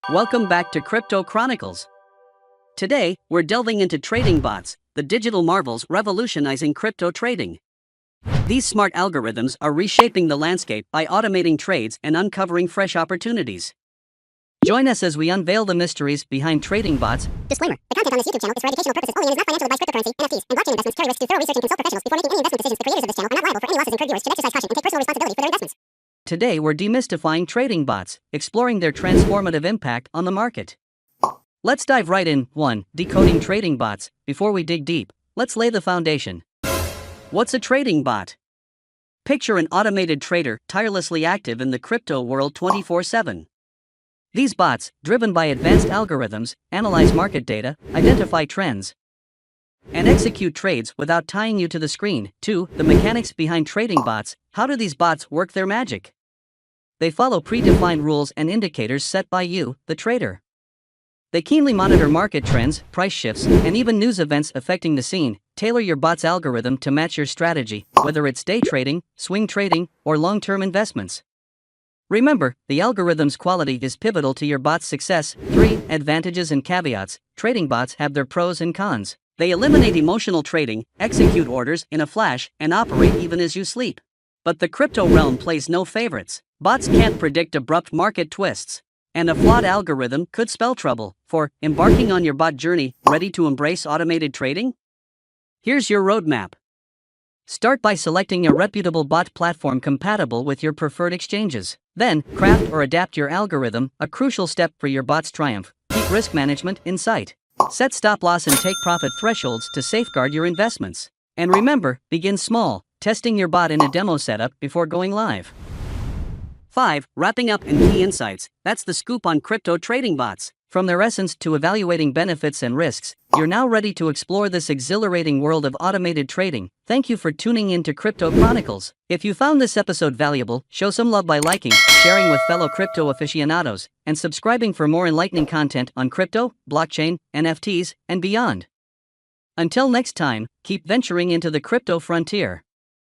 Welcome back to Crypto Chronicles. Today, we're delving into trading bots, the digital marvels revolutionizing crypto trading. These smart algorithms are reshaping the landscape by automating trades and uncovering fresh opportunities. Join us as we unveil the mysteries behind trading bots. Disclaimer: the content on this YouTube channel is for educational purposes only and is not financial advice. Cryptocurrency, NFTs, and blockchain investments carry risks. Do thorough research and consult professionals before making any investment decisions. The creators of this channel are not liable for any losses incurred. Viewers should exercise caution and take personal responsibility for their investments. Today, we're demystifying trading bots, exploring their transformative impact on the market. Let's dive right in. 1. Decoding trading bots. Before we dig deep, let's lay the foundation. What's a trading bot? Picture an automated trader tirelessly active in the crypto world 24/7. These bots, driven by advanced algorithms, analyze market data, identify trends, and execute trades without tying you to the screen. 2. The mechanics behind trading bots. How do these bots work their magic? They follow predefined rules and indicators set by you, the trader. They keenly monitor market trends, price shifts, and even news events affecting the scene. Tailor your bot's algorithm to match your strategy, whether it's day trading, swing trading, or long-term investments. Remember, the algorithm's quality is pivotal to your bot's success. 3. Advantages and caveats. Trading bots have their pros and cons. They eliminate emotional trading, execute orders in a flash, and operate even as you sleep. But the crypto realm plays no favorites. Bots can't predict abrupt market twists, and a flawed algorithm could spell trouble. 4. Embarking on your bot journey, ready to embrace automated trading? Here's your roadmap. Start by selecting a reputable bot platform compatible with your preferred exchanges. Then, craft or adapt your algorithm, a crucial step for your bot's triumph. Keep risk management in sight. Set stop loss and take profit thresholds to safeguard your investments. And remember, begin small, testing your bot in a demo setup before going live. 5. Wrapping up and key insights. That's the scoop on crypto trading bots. From their essence to evaluating benefits and risks, you're now ready to explore this exhilarating world of automated trading. Thank you for tuning in to Crypto Chronicles. If you found this episode valuable, show some love by liking, sharing with fellow crypto aficionados, and subscribing for more enlightening content on crypto, blockchain, NFTs, and beyond. Until next time, keep venturing into the crypto frontier.